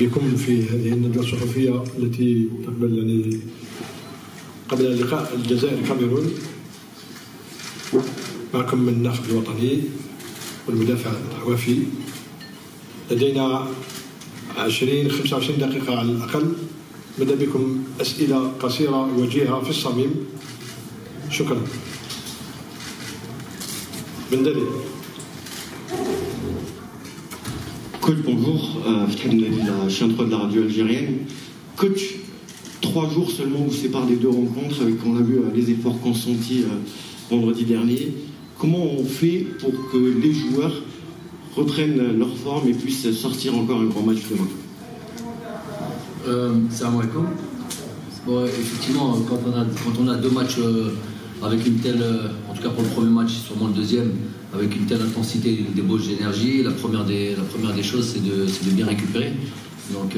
بكم في هذه الندوة الصحفية التي تقبل قبل لقاء الجزائر الكاميرون. معكم من الناخب الوطني والمدافع الوفي. لدينا 25 دقيقة على الأقل. بدأ بكم أسئلة قصيرة وجيهة في الصميم. شكرا. بندلي. Coach, bonjour. Je suis un de la radio algérienne. Coach, 3 jours seulement vous séparent des 2 rencontres. On a vu les efforts consentis vendredi dernier. Comment on fait pour que les joueurs reprennent leur forme et puissent sortir encore un grand match demain? Salam alaikum. Bon, effectivement, quand on a 2 matchs avec une telle, en tout cas pour le premier match, sûrement le deuxième, avec une telle intensité et une débauche d'énergie, la première des choses, c'est de bien récupérer. Donc,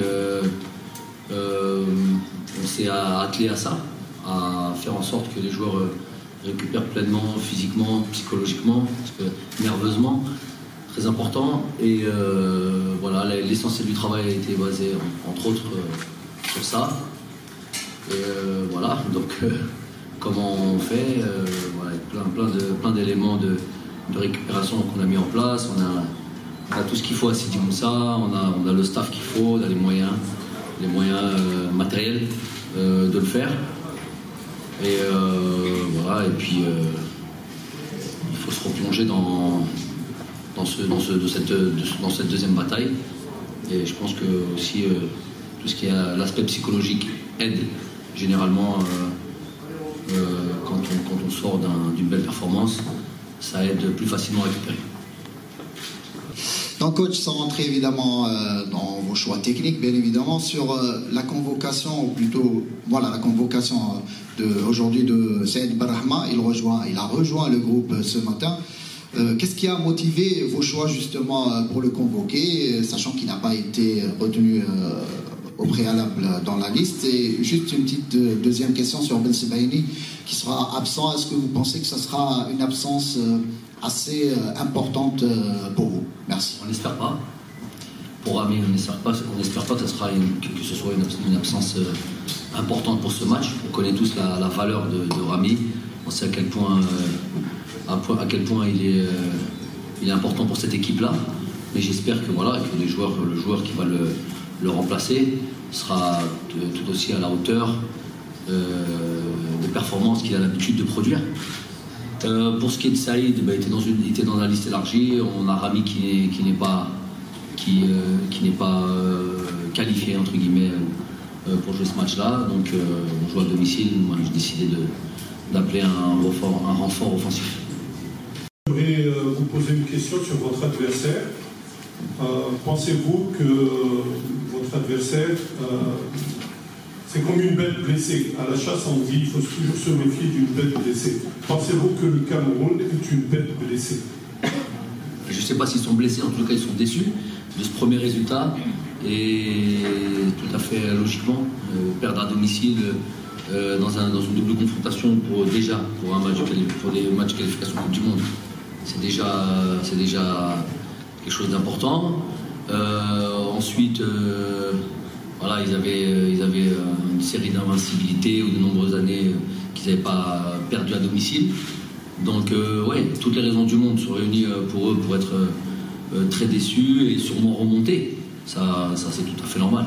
on s'est attelé à ça, à faire en sorte que les joueurs récupèrent pleinement, physiquement, psychologiquement, nerveusement, très important. Et voilà, l'essentiel du travail a été basé, entre autres, sur ça. Et voilà, donc comment on fait, voilà, plein d'éléments de récupération qu'on a mis en place. On a tout ce qu'il faut à Sidi Moussa, on a le staff qu'il faut, on a les moyens matériels de le faire. Et voilà, et puis il faut se replonger dans cette deuxième bataille. Et je pense que aussi tout ce qui est l'aspect psychologique aide généralement quand on sort d'une belle performance. Ça aide plus facilement à récupérer. Donc coach, sans rentrer évidemment dans vos choix techniques, bien évidemment, sur la convocation, ou plutôt voilà, la convocation aujourd'hui de Saïd Barrahma, il a rejoint le groupe ce matin. Qu'est-ce qui a motivé vos choix justement pour le convoquer, sachant qu'il n'a pas été retenu au préalable dans la liste? Et juste une petite deuxième question sur Ben Sebaini qui sera absent. Est-ce que vous pensez que ce sera une absence assez importante pour vous? Merci. On n'espère pas. Pour Rami, on n'espère pas que ce soit une absence importante pour ce match. On connaît tous la valeur de Rami. On sait à quel point il est important pour cette équipe-là. Mais j'espère que le joueur qui va le remplacer sera tout aussi à la hauteur des performances qu'il a l'habitude de produire. Pour ce qui est de Saïd, il était dans la liste élargie. On a Rami qui n'est pas qualifié entre guillemets pour jouer ce match-là. Donc on joue à domicile. Moi j'ai décidé d'appeler un renfort offensif. Je voudrais vous poser une question sur votre adversaire. Pensez-vous que votre adversaire, c'est comme une bête blessée? À la chasse, on dit qu'il faut toujours se méfier d'une bête blessée. Pensez-vous que le Cameroun est une bête blessée? Je ne sais pas s'ils sont blessés, en tout cas ils sont déçus de ce premier résultat. Et tout à fait logiquement, perdre à domicile dans une double confrontation pour des matchs de qualification Coupe du Monde, c'est déjà quelque chose d'important. Ensuite, voilà, ils avaient une série d'invincibilités ou de nombreuses années qu'ils n'avaient pas perdu à domicile. Donc, ouais, toutes les raisons du monde sont réunies pour eux pour être très déçus et sûrement remonter. Ça c'est tout à fait normal.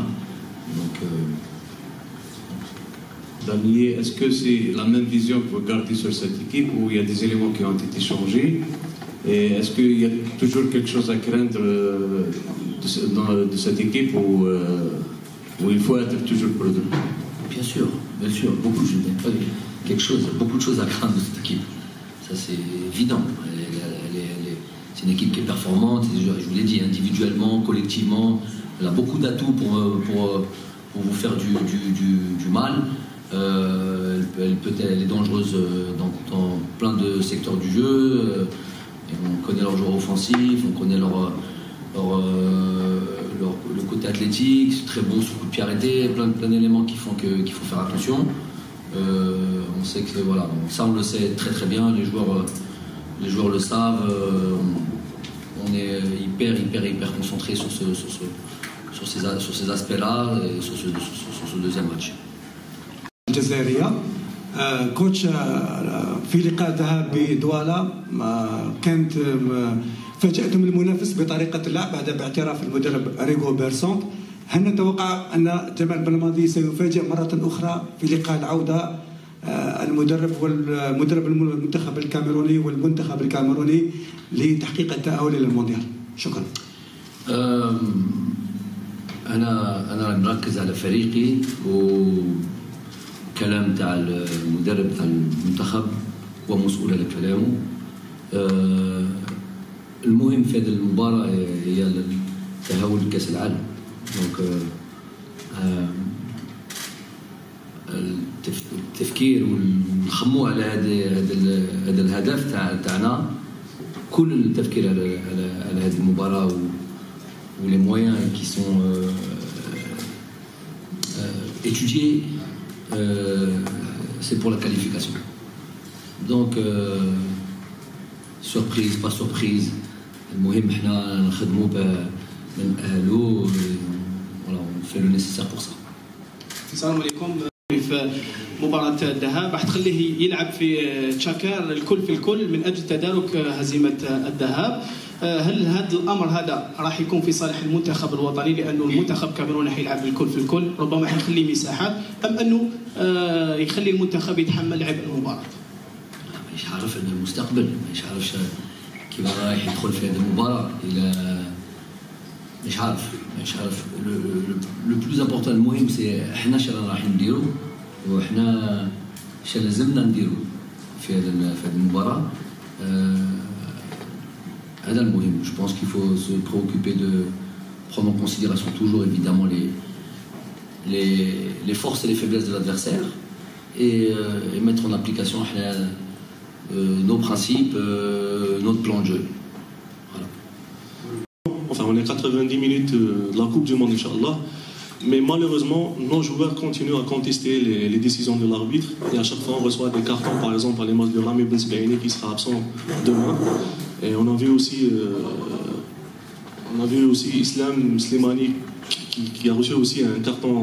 Donc, Daniel, est-ce que c'est la même vision que vous gardez sur cette équipe ou il y a des éléments qui ont été changés? Et est-ce qu'il y a toujours quelque chose à craindre de cette équipe où il faut être toujours prudent? Bien sûr, beaucoup de choses à craindre de cette équipe. Ça c'est évident. C'est une équipe qui est performante, je vous l'ai dit, individuellement, collectivement. Elle a beaucoup d'atouts pour vous faire du mal. Elle est dangereuse dans plein de secteurs du jeu. On connaît leurs joueurs offensifs, on connaît le côté athlétique, c'est très bon sur le coup de pied arrêté, plein d'éléments qu'il faut faire attention. On sait que voilà, ça on le sait très très bien, les joueurs le savent. On est hyper concentré sur sur ces aspects-là et sur ce deuxième match. الجزائرية كوتش في لقاء ذهاب بدوالا كانت فاجأتهم المنافس بطريقة اللعب بعد باعتراف المدرب ريغو بيرسونت. هل نتوقع أن جمال بلماضي سيفاجئ مرة أخرى في لقاء العودة المدرب المنتخب الكاميروني والمنتخب الكاميروني لتحقيق التأهل إلى المونديال؟ شكرا. أنا مركز على فريقي وكلام تاع المدرب تاع المنتخب ومسؤول على كلامه. المهم في هذه المباراة هي التأهل لكأس العالم. دونك التفكير ونخمو على هذا الهدف تاعنا، كل التفكير على هذه المباراة ou les moyens qui sont étudiés, c'est pour la qualification. Donc, surprise, pas surprise, المهم احنا نخدموا نأهلوا، voilà, on fait le nécessaire pour ça. السلام عليكم. في مباراة الذهاب راح تخليه يلعب في تشاكار الكل في الكل من أجل تدارك هزيمة الذهاب. هل هذا الأمر هذا راح يكون في صالح المنتخب الوطني لأنه المنتخب الكاميروني حيلعب الكل في الكل، ربما حيخليه مساحات، أم أنه يخلي المنتخب يتحمل عبء المباراة؟ مش عارف إن المستقبل، مش عارف كيف رايح يدخل في هذه المباراة. إلى مش عارف لو بلوز امبورطون المهم سي احنا شنو راح نديرو وحنا شنو لازمنا نديرو في هذه المباراة. هذا المهم. Je pense qu'il faut se préoccuper de prendre en considération toujours évidemment les forces et les faiblesses de l'adversaire et mettre en application nos principes, notre plan de jeu. Enfin, on est 90 minutes de la Coupe du Monde, Inch'Allah. Mais malheureusement, nos joueurs continuent à contester les décisions de l'arbitre. Et à chaque fois, on reçoit des cartons, par exemple, à l'image de Rami Ben Sbaïni qui sera absent demain. Et on a vu aussi Islam Slimani qui a reçu aussi un carton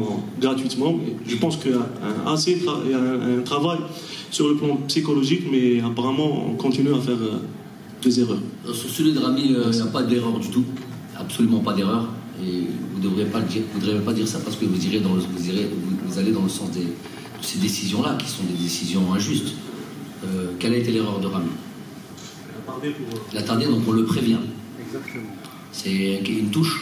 gratuitement. Je pense qu'il y a un travail sur le plan psychologique, mais apparemment, on continue à faire des erreurs. Sur celui de Rami, il n'y a pas d'erreur du tout. Absolument pas d'erreur, et vous ne devrez pas dire ça parce que vous allez dans le sens de ces décisions-là qui sont des décisions injustes. Quelle a été l'erreur de Rami? Il a tardé, donc on le prévient. Exactement. C'est une touche,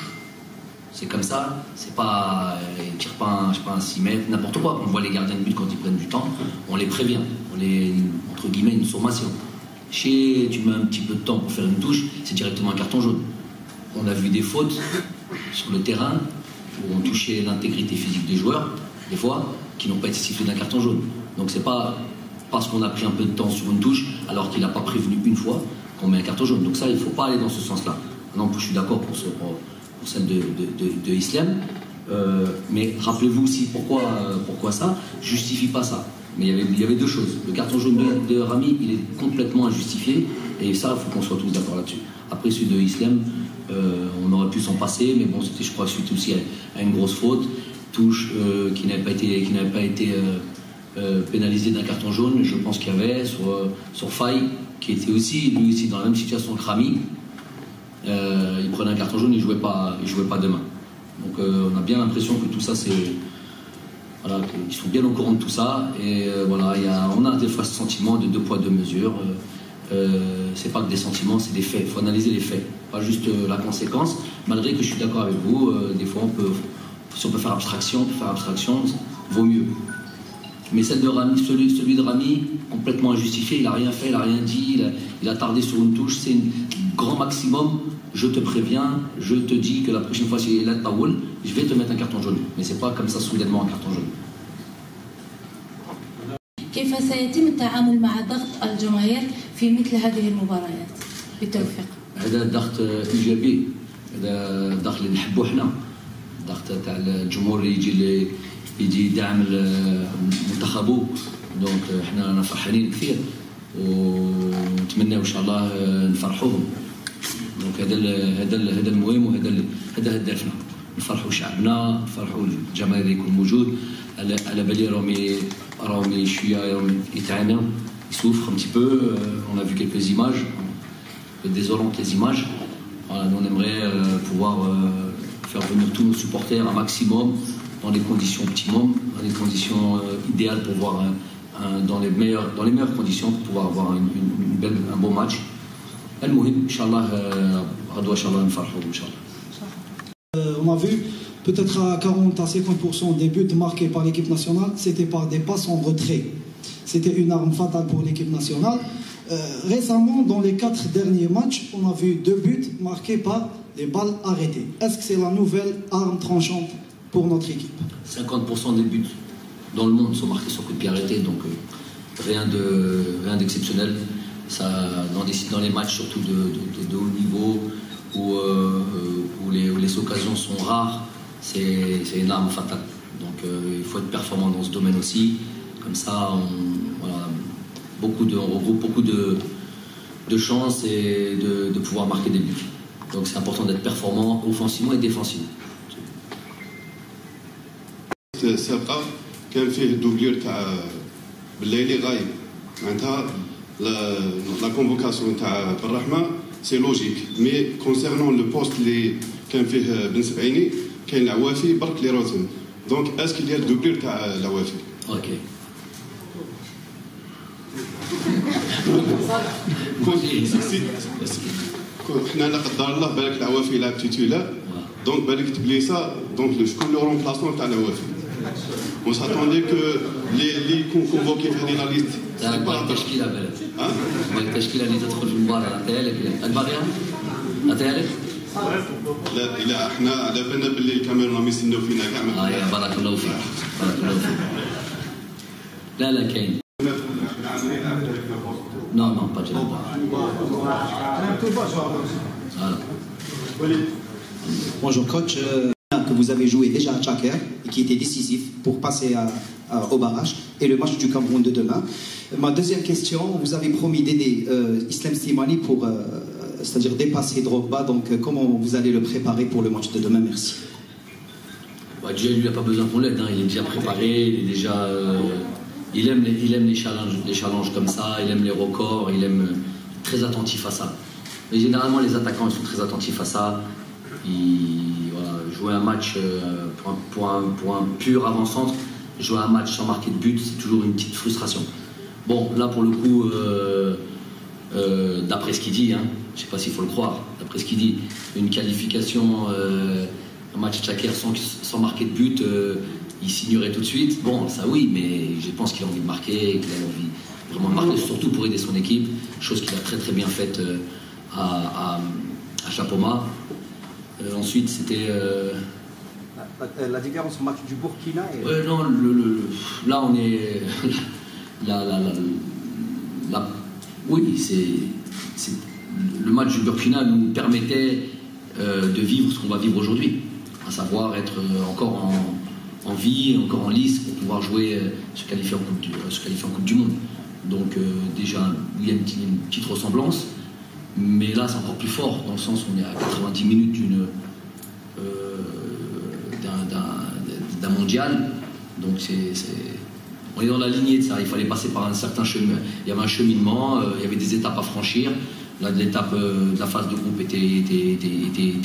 c'est comme ça, c'est pas, ils ne tirent pas un 6 mètres, n'importe quoi. On voit les gardiens de but quand ils prennent du temps, on les prévient, on les, entre guillemets, une sommation. Tu mets un petit peu de temps pour faire une touche, c'est directement un carton jaune. On a vu des fautes sur le terrain où on touchait l'intégrité physique des joueurs, des fois, qui n'ont pas été sifflés d'un carton jaune. Donc c'est pas parce qu'on a pris un peu de temps sur une touche, alors qu'il n'a pas prévenu une fois, qu'on met un carton jaune. Donc ça, il ne faut pas aller dans ce sens-là. Non, je suis d'accord pour celle de Islam. Mais rappelez-vous aussi pourquoi ça justifie pas ça. Mais il y avait deux choses. Le carton jaune de Rami, il est complètement injustifié, et ça, il faut qu'on soit tous d'accord là-dessus. Après, celui de Islam, on aurait pu s'en passer, mais bon, je crois que suite aussi à une grosse faute, touche qui n'avait pas été pénalisée d'un carton jaune. Je pense qu'il y avait sur Faye, qui était lui aussi dans la même situation que Rami. Il prenait un carton jaune, il jouait pas demain. Donc on a bien l'impression que tout ça, voilà, qu'ils sont bien au courant de tout ça, et voilà, on a des fois ce sentiment de 2 poids 2 mesures. C'est pas que des sentiments, c'est des faits. Il faut analyser les faits, pas juste la conséquence. Malgré que je suis d'accord avec vous, des fois si on peut faire abstraction, vaut mieux. Mais celui de Rami, complètement injustifié, il n'a rien fait, il n'a rien dit, il a tardé sur une touche, c'est un grand maximum. Je te préviens, je te dis que la prochaine fois, si il est Taoul, je vais te mettre un carton jaune. Mais c'est pas comme ça soudainement un carton jaune. كيف سيتم التعامل مع ضغط الجماهير في مثل هذه المباريات بالتوفيق؟ هذا ضغط ايجابي، هذا ضغط اللي نحبوه احنا، ضغط تاع الجمهور اللي يجي يدعم منتخبه. دونك احنا فرحانين كثير ونتمنى ان شاء الله نفرحوهم. دونك هذا المهم، وهذا هدفنا. نفرحوا شعبنا نفرحوا الجماهير اللي يكون موجود. على بالي راهم شويه يتعانوا يسوفر un petit peu. On a vu quelques images désolantes, les images. Voilà, nous on aimerait pouvoir faire venir tous nos supporters un maximum dans les conditions optimum, dans les conditions idéales pour voir dans les meilleures conditions pour pouvoir avoir un beau match. المهم ان شاء الله غدوه ان شاء الله نفرحوا ان شاء الله. On a vu peut-être à 40 à 50% des buts marqués par l'équipe nationale, c'était par des passes en retrait. C'était une arme fatale pour l'équipe nationale. Récemment, dans les 4 derniers matchs, on a vu 2 buts marqués par des balles arrêtées. Est-ce que c'est la nouvelle arme tranchante pour notre équipe? 50% des buts dans le monde sont marqués sur coup de pied arrêté, donc rien d'exceptionnel. Ça, dans les matchs surtout de haut niveau où les occasions sont rares, c'est une arme fatale. Donc il faut être performant dans ce domaine aussi. Comme ça, on regroupe beaucoup de chances et de pouvoir marquer des buts. Donc c'est important d'être performant offensivement et défensivement. سابقة كان فيه الدوبلير تاع بالليلي غايب معناتها لا كونفوكاسيون تاع بالرحمة سي لوجيك مي كونسيرنون لو بوست اللي كان فيه بن سبعيني كاين العوافي برك لي روتن دونك اسكو ديال الدوبلير تاع العوافي. اوكي. حنا لا قدر الله بالك العوافي لعب تيتولار دونك بالك تبليسا دونك شكون لو رومبلاسمون تاع العوافي. On s'attendait que les convoqués في هذه لا ليست. باغي التشكيله بالك. باغي التشكيله اللي تدخل في المباراه عطيها لك الباغيها؟ عطيها لك؟ لا احنا على بالنا باللي الكاميرون راهم يستناو فينا كاع. يا بارك الله فيك بارك الله فيك. لا كاين. Non, pas de Bonjour coach, que vous avez joué déjà à Tchaker et qui était décisif pour passer au barrage et le match du Cameroun de demain. Ma deuxième question, vous avez promis d'aider Islam Slimani pour c'est-à-dire dépasser Drogba, donc comment vous allez le préparer pour le match de demain? Merci. Déjà lui il n'a pas besoin qu'on l'aide, il est déjà préparé, il est déjà... Il aime les challenges comme ça, il aime les records, il aime très attentif à ça. Mais généralement les attaquants ils sont très attentifs à ça. Jouer un match pour un pur avant-centre, jouer un match sans marquer de but, c'est toujours une petite frustration. Bon, là pour le coup, d'après ce qu'il dit, je ne sais pas s'il faut le croire, d'après ce qu'il dit, une qualification, un match Tchaker sans marquer de but, il signerait tout de suite. Bon, ça oui, mais je pense qu'il a envie de marquer, qu'il a envie vraiment de marquer, surtout pour aider son équipe, chose qu'il a très très bien faite à Chapoma. Ensuite, c'était... La différence au match du Burkina et... non, là on est... oui, c'est... Le match du Burkina nous permettait de vivre ce qu'on va vivre aujourd'hui, à savoir être encore en vie, encore en lice pour pouvoir jouer, se qualifier en Coupe du Monde. Donc déjà, il y a une petite ressemblance, mais là c'est encore plus fort, dans le sens où on est à 90 minutes d'un mondial. Donc on est dans la lignée de ça, il fallait passer par un certain chemin, il y avait un cheminement, il y avait des étapes à franchir. Là, l'étape de la phase de groupe était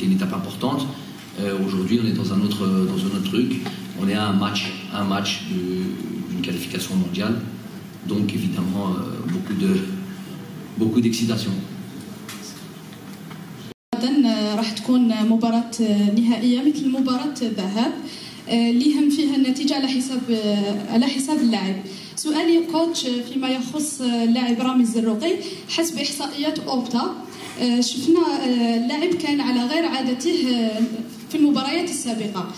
une étape importante. Aujourd'hui, on est dans un autre truc. On est à un match d'une qualification mondiale. Donc, évidemment, beaucoup d'excitation. راح تكون مباراة نهائية مثل مباراة الذهاب اللي يهم فيها النتيجة على حساب اللاعب. سؤالي كوتش فيما يخص اللاعب رامي الزروقي، حسب إحصائيات أوبتا شفنا اللاعب كان على غير عادته في المباريات السابقة.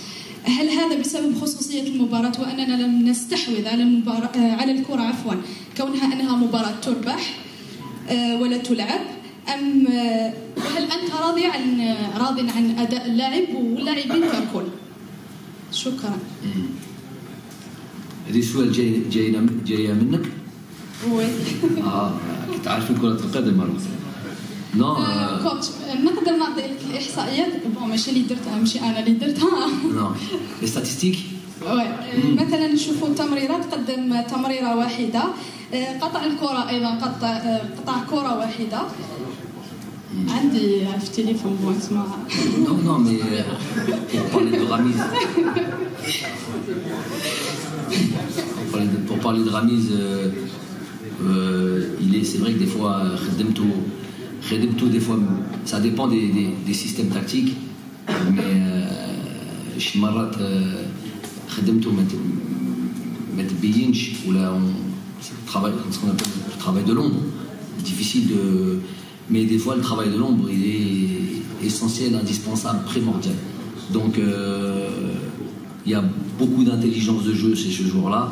هل هذا بسبب خصوصية المباراة وأننا لم نستحوذ على الكرة عفوا كونها أنها مباراة تربح ولا تلعب، أم هل أنت راض عن أداء اللاعب واللاعبين ككل؟ شكرا. هذه السؤال جاية منك؟ وي. كنت عارف كرة القدم مرة. كوتش نقدر نعطي لك الاحصائيات بون ماشي اللي درتها ماشي انا اللي درتها نو لي ستاتستيك مثلا نشوفوا التمريرات قدم تمريره واحده قطع الكره ايضا قطع كره واحده عندي في التليفون بون اسمع نو مي بارلي دو راميز pour parler de Ramiz c'est vrai que des fois خدمته des fois ça dépend des systèmes tactiques mais شي مرات خدمته ما تبينش ولا ce qu'on appelle le travail de l'ombre difficile de mais des fois le travail de l'ombre il est essentiel, indispensable, primordial donc il y a beaucoup d'intelligence de jeu chez ce joueur-là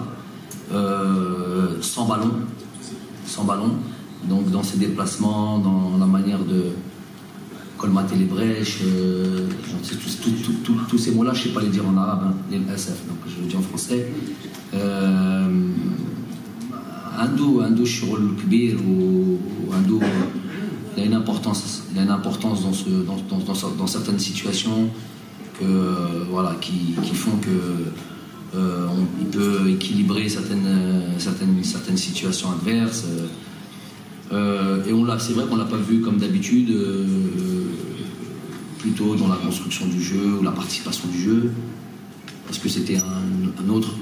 sans ballon donc dans ses déplacements, dans la manière de colmater les brèches tous ces mots-là je ne sais pas les dire en arabe hein, les SF donc je le dis en français عنده شغل كبير وعنده il a une importance dans certaines situations que voilà qui font que il peut équilibrer certaines situations adverses et c'est vrai qu'on l'a pas vu comme d'habitude plutôt dans la construction du jeu ou la participation du jeu parce que c'était un autre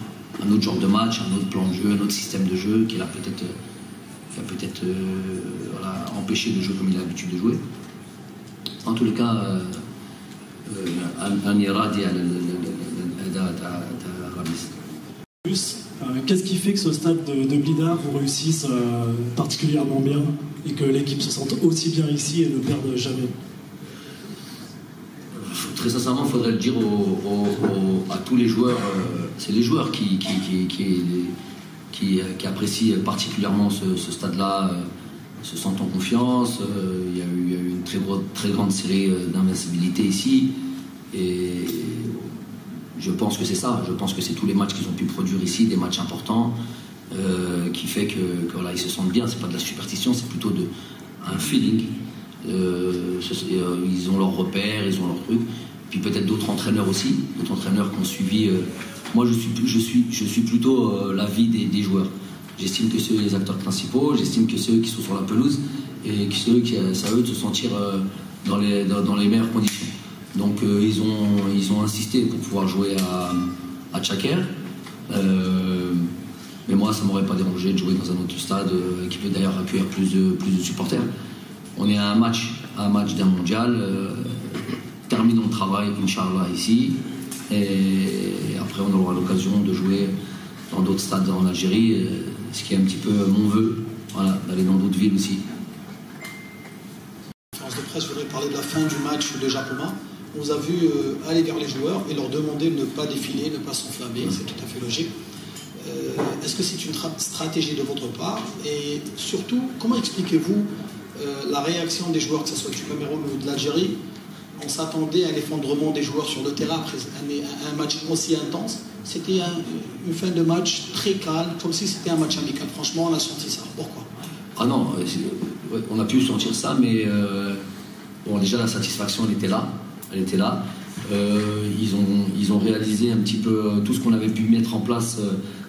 genre de match, un autre plan de jeu, un autre système de jeu qui a peut-être voilà, empêché de jouer comme il a l'habitude de jouer. En tous les cas, un iradi à Ramiz. Qu'est-ce qui fait que ce stade de Blida vous réussisse particulièrement bien et que l'équipe se sente aussi bien ici et ne perde jamais? Très sincèrement, il faudrait le dire à tous les joueurs. C'est les joueurs qui apprécient particulièrement ce stade-là, se sentent en confiance. Il y a eu une très grande série d'invincibilité ici. Et je pense que c'est ça. Je pense que c'est tous les matchs qu'ils ont pu produire ici, des matchs importants, qui fait que voilà, ils se sentent bien. C'est pas de la superstition, c'est plutôt un feeling. Ils ont leurs repères, ils ont leurs trucs. Puis peut-être d'autres entraîneurs aussi, d'autres entraîneurs qui ont suivi. Moi, je suis plutôt l'avis des joueurs. J'estime que c'est les acteurs principaux, j'estime que c'est eux qui sont sur la pelouse et que c'est à eux de se sentir dans les meilleures conditions. Donc ils ont insisté pour pouvoir jouer à Tchaker. Mais moi, ça ne m'aurait pas dérangé de jouer dans un autre stade qui peut d'ailleurs accueillir plus de supporters. On est à un match d'un mondial. Terminons le travail, Inch'Allah, ici. Et après, on aura l'occasion de jouer dans d'autres stades en Algérie, ce qui est un petit peu mon vœu, voilà, d'aller dans d'autres villes aussi. En conférence de presse, je voudrais parler de la fin du match de Japoma. On vous a vu aller vers les joueurs et leur demander de ne pas défiler, de ne pas s'enflammer, c'est tout à fait logique. Est-ce que c'est une stratégie de votre part? Et surtout, comment expliquez-vous la réaction des joueurs, que ce soit du Cameroun ou de l'Algérie? On s'attendait à l'effondrement des joueurs sur le terrain après un match aussi intense. C'était une fin de match très calme, comme si c'était un match amical. Franchement, on a senti ça. Pourquoi? Ah non, on a pu sentir ça, mais bon, déjà la satisfaction, elle était là. Ils ont réalisé un petit peu tout ce qu'on avait pu mettre en place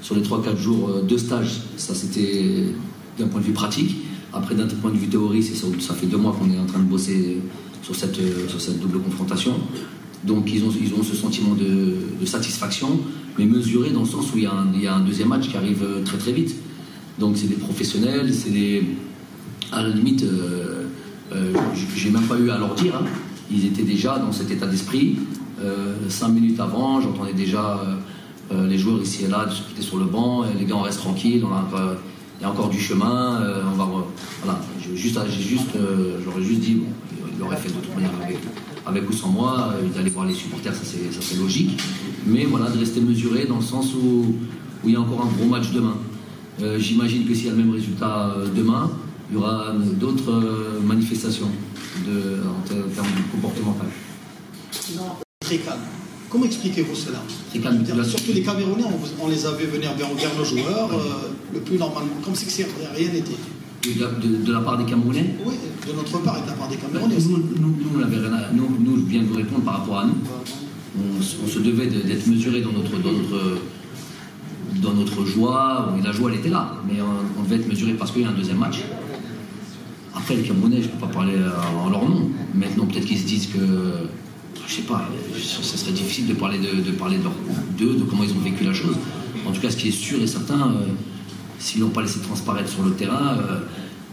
sur les 3-4 jours de stage. Ça, c'était d'un point de vue pratique. Après, d'un point de vue théorie, ça fait 2 mois qu'on est en train de bosser sur cette double confrontation. Donc ils ont ce sentiment de satisfaction, mais mesuré dans le sens où il y a un deuxième match qui arrive très très vite. Donc c'est des professionnels, à la limite, j'ai même pas eu à leur dire, hein. Ils étaient déjà dans cet état d'esprit. 5 minutes avant, j'entendais déjà les joueurs ici et là discuter sur le banc, les gars on reste tranquille, il y a encore du chemin, voilà. J'aurais juste dit, bon, il aurait fait de toute manière avec ou sans moi, d'aller voir les supporters, ça c'est logique, mais voilà, de rester mesuré dans le sens où il y a encore un gros match demain. J'imagine que s'il y a le même résultat demain, il y aura d'autres manifestations en termes comportementaux. Très calme. Comment expliquez-vous cela? Très calme. Surtout les Camerounais, on les avait venir vers nos joueurs, le plus normalement, comme si rien n'était. de la part des Camerounais? Oui, de notre part et de la part des Camerounais aussi. Nous, je viens de vous répondre par rapport à nous. On se devait d'être mesuré dans notre joie. Oui, la joie, elle était là, mais on devait être mesuré parce qu'il y a un deuxième match. Après, les Camerounais, je ne peux pas parler en leur nom. Maintenant, peut-être qu'ils se disent que, je sais pas, ça serait difficile de parler d'eux, de comment ils ont vécu la chose. En tout cas, ce qui est sûr et certain, s'ils n'ont pas laissé transparaître sur le terrain,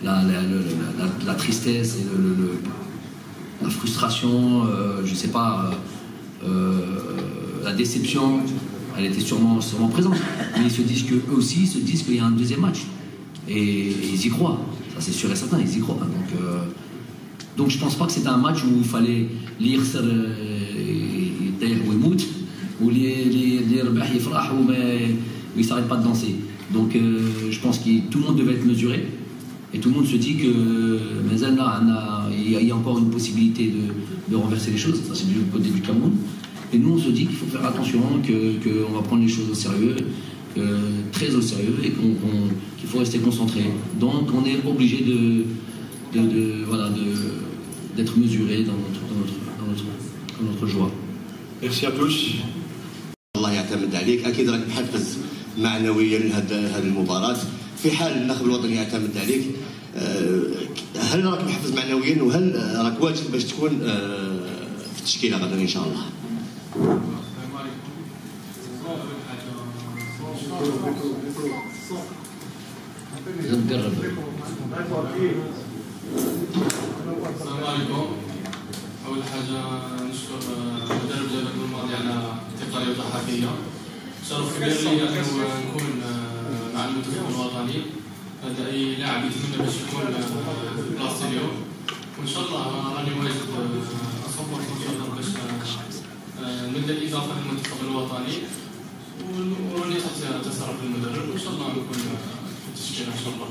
la tristesse et la frustration, je ne sais pas, la déception, elle était sûrement présente. Mais eux aussi, ils se disent qu'il y a un deuxième match. Et ils y croient. Ça, c'est sûr et certain, ils y croient. Donc je ne pense pas que c'était un match où il fallait lire ou il ne s'arrête pas de danser. Donc je pense que tout le monde devait être mesuré. Et tout le monde se dit que il y a encore une possibilité de renverser les choses. Ça, c'est du côté du Cameroun. Et nous, on se dit qu'il faut faire attention, qu'on va prendre les choses au sérieux, très au sérieux, et qu'il faut rester concentré. Donc, on est obligé d'être mesuré dans notre joie. Merci à tous. الله يعتمد عليك، اكيد راك محفز معنويا لهذه المباراه. في حال النخب الوطني يعتمد عليك، هل راك محفز معنويا وهل راك واجد باش تكون في التشكيله غدا ان شاء الله؟ السلام عليكم. أول حاجة نشكر مدرب جبل الماضي على التقارير الصحفية. شرف كبير لي أنه نكون مع المنتخب الوطني. هذا أي لاعب يتمنى باش يكون بلاصتي اليوم. وإن شاء الله راني واجد أصبر إن شاء الله باش نبدا الإضافة للمنتخب الوطني. وراني تحت تصرف المدرب وإن شاء الله نكون في التشكيلة إن شاء الله.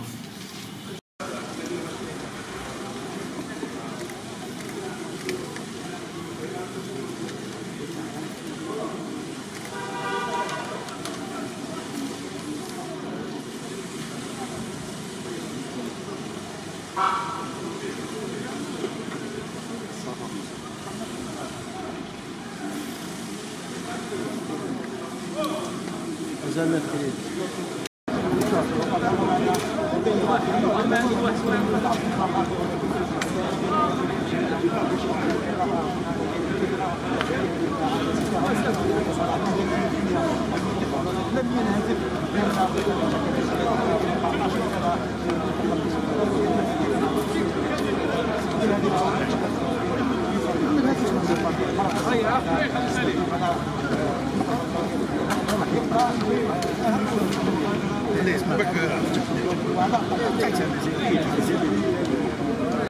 Allez, c'est pas que...